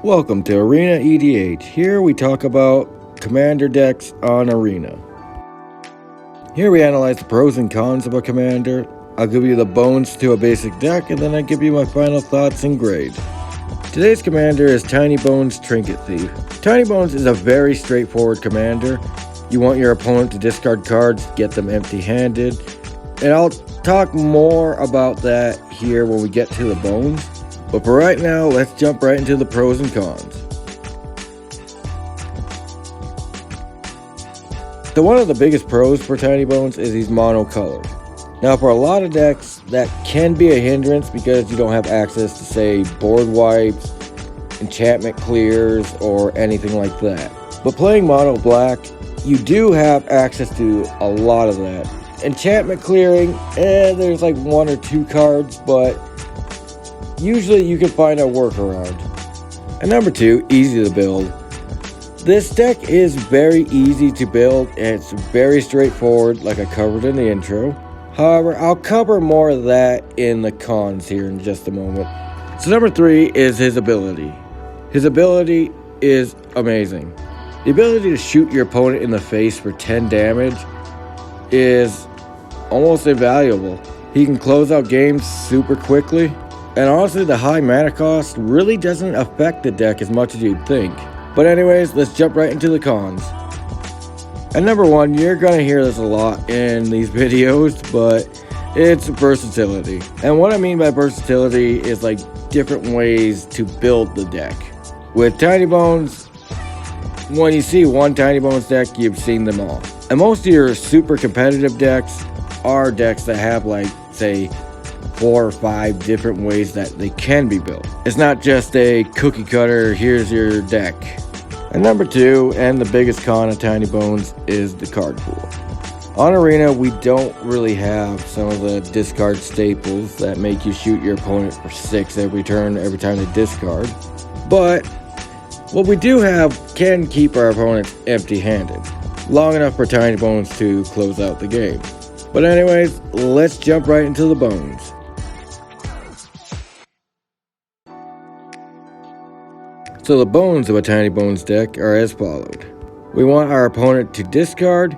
Welcome to Arena EDH. Here we talk about commander decks on Arena. Here we analyze the pros and cons of a commander. I'll give you the bones to a basic deck, and then I give you my final thoughts and grade. Today's commander is Tinybones Trinket Thief. Tinybones is a very straightforward commander. You want your opponent to discard cards, get them empty-handed, and I'll talk more about that here when we get to the bones. But for right now, let's jump right into the pros and cons. So one of the biggest pros for Tinybones is he's monocolored. Now for a lot of decks, that can be a hindrance because you don't have access to, say, board wipes, enchantment clears, or anything like that. But playing mono black, you do have access to a lot of that. Enchantment clearing, there's like 1 or 2 cards, but usually you can find a workaround. And number 2, easy to build. This deck is very easy to build and it's very straightforward, like I covered in the intro. However, I'll cover more of that in the cons here in just a moment. So number 3 is his ability. His ability is amazing. The ability to shoot your opponent in the face for 10 damage is almost invaluable. He can close out games super quickly. And honestly, the high mana cost really doesn't affect the deck as much as you'd think. But anyways, let's jump right into the cons. And number 1, you're going to hear this a lot in these videos, but it's versatility. And what I mean by versatility is like different ways to build the deck. With Tinybones, when you see one Tinybones deck, you've seen them all. And most of your super competitive decks are decks that have like, say, 4 or 5 different ways that they can be built. It's not just a cookie cutter, here's your deck. And number 2, and the biggest con of Tinybones, is the card pool. On Arena, we don't really have some of the discard staples that make you shoot your opponent for 6 every turn, every time they discard. But what we do have can keep our opponents empty-handed, long enough for Tinybones to close out the game. But anyways, let's jump right into the bones. So the bones of a Tinybones deck are as followed. We want our opponent to discard,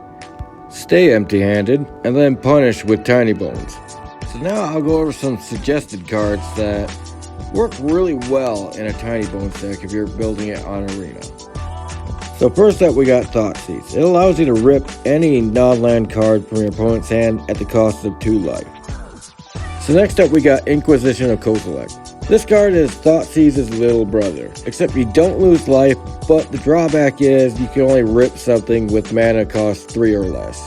stay empty-handed, and then punish with Tinybones. So now I'll go over some suggested cards that work really well in a Tinybones deck if you're building it on Arena. So first up, we got Thoughtseize. It allows you to rip any non-land card from your opponent's hand at the cost of 2 life. So next up, we got Inquisition of Kozilek. This card is Thoughtseize's little brother, except you don't lose life, but the drawback is you can only rip something with mana cost 3 or less.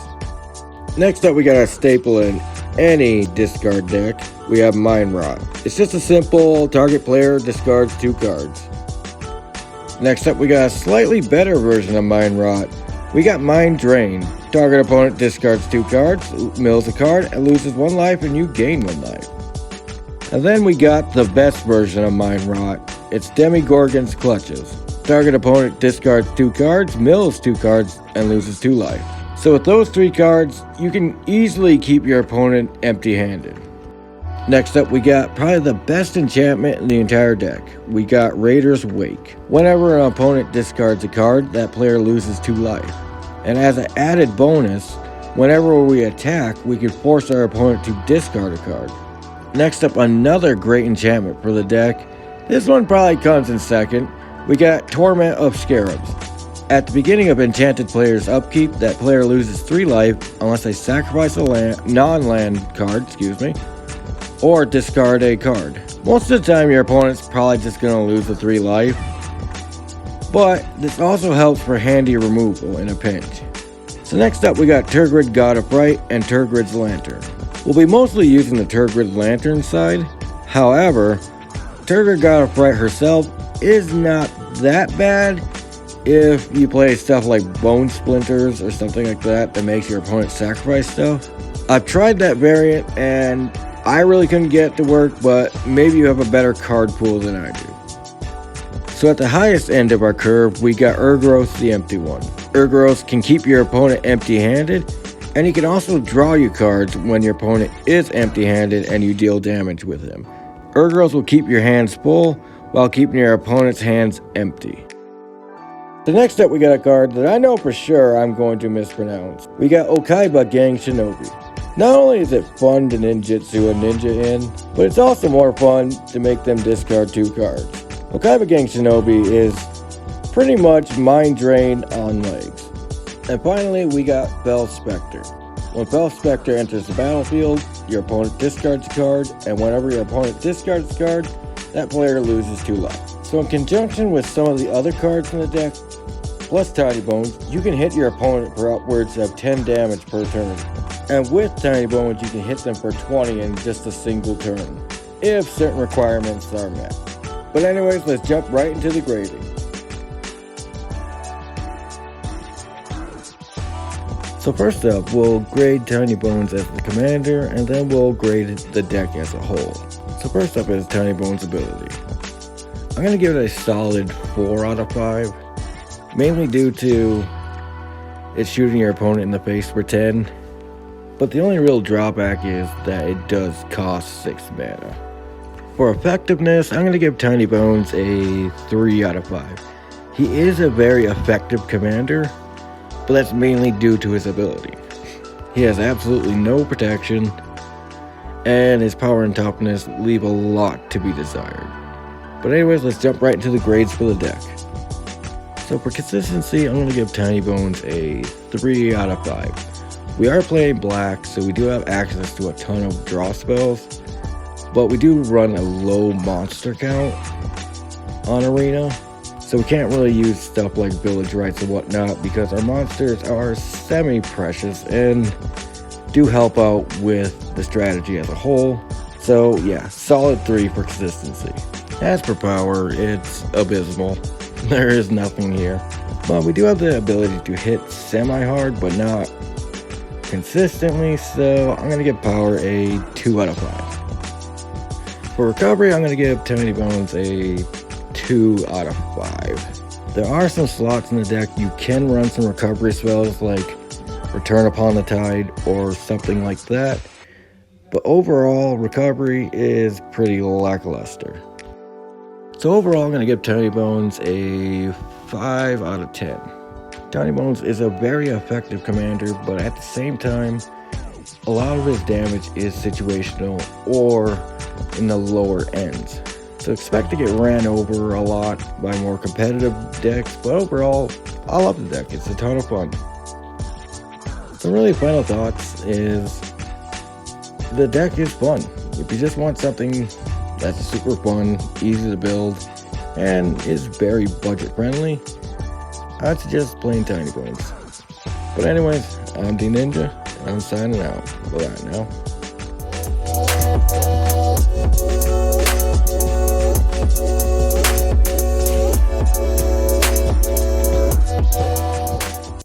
Next up, we got a staple in any discard deck. We have Mind Rot. It's just a simple target player discards 2 cards. Next up, we got a slightly better version of Mind Rot. We got Mind Drain. Target opponent discards 2 cards, mills a card, and loses 1 life, and you gain 1 life. And then we got the best version of Mind Rot. It's Demigorgon's Clutches. Target opponent discards 2 cards, mills 2 cards, and loses 2 life. So with those 3 cards, you can easily keep your opponent empty-handed. Next up, we got probably the best enchantment in the entire deck. We got Raider's Wake. Whenever an opponent discards a card, that player loses 2 life. And as an added bonus, whenever we attack, we can force our opponent to discard a card. Next up, another great enchantment for the deck. This one probably comes in second. We got Torment of Scarabs. At the beginning of enchanted player's upkeep, that player loses 3 life unless they sacrifice a non-land card, or discard a card. Most of the time your opponent's probably just going to lose the 3 life, but this also helps for handy removal in a pinch. So next up, we got Tergrid God of Fright and Tergrid's Lantern. We'll be mostly using the Tergrid Lantern side. However, Tergrid God of Fright herself is not that bad if you play stuff like Bone Splinters or something like that that makes your opponent sacrifice stuff. I've tried that variant and I really couldn't get it to work, but maybe you have a better card pool than I do. So at the highest end of our curve, we got Urgroth the Empty One. Urgoros can keep your opponent empty-handed, and you can also draw your cards when your opponent is empty-handed and you deal damage with him. Urgoros will keep your hands full while keeping your opponent's hands empty. So next up we got a card that I know for sure I'm going to mispronounce. We got Okaiba Gang Shinobi. Not only is it fun to ninjutsu a ninja in, but it's also more fun to make them discard 2 cards. Okaiba Gang Shinobi is pretty much mind drain on legs. And finally we got Fell Spectre. When Fell Spectre enters the battlefield, your opponent discards a card, and whenever your opponent discards a card, that player loses 2 life. So in conjunction with some of the other cards in the deck, plus Tinybones, you can hit your opponent for upwards of 10 damage per turn. And with Tinybones, you can hit them for 20 in just a single turn, if certain requirements are met. But anyways, let's jump right into the grading. So first up, we'll grade Tinybones as the commander, and then we'll grade the deck as a whole. So first up is Tinybones' ability. I'm going to give it a solid 4 out of 5, mainly due to it shooting your opponent in the face for 10, but the only real drawback is that it does cost 6 mana. For effectiveness, I'm going to give Tinybones a 3 out of 5. He is a very effective commander, but that's mainly due to his ability. He has absolutely no protection, and his power and toughness leave a lot to be desired. But anyways, let's jump right into the grades for the deck. So for consistency, I'm going to give Tinybones a 3 out of 5. We are playing black, so we do have access to a ton of draw spells, but we do run a low monster count on Arena, so we can't really use stuff like village rights and whatnot because our monsters are semi-precious and do help out with the strategy as a whole. So yeah, solid 3 for consistency. As for power, it's abysmal. There is nothing here. But we do have the ability to hit semi-hard, but not consistently, so I'm going to give power a 2 out of 5. For recovery, I'm going to give Tinybones a 2 out of 5. There are some slots in the deck you can run some recovery spells like Return Upon the Tide or something like that, but overall recovery is pretty lackluster. So overall, I'm going to give Tinybones a 5 out of 10. Tinybones is a very effective commander, but at the same time, a lot of his damage is situational or in the lower ends. So expect to get ran over a lot by more competitive decks, but overall, I love the deck. It's a ton of fun. Some really final thoughts is the deck is fun. If you just want something that's super fun, easy to build, and is very budget friendly, I'd suggest playing Tinybones. But anyways, I'm D Ninja, and I'm signing out. Bye now.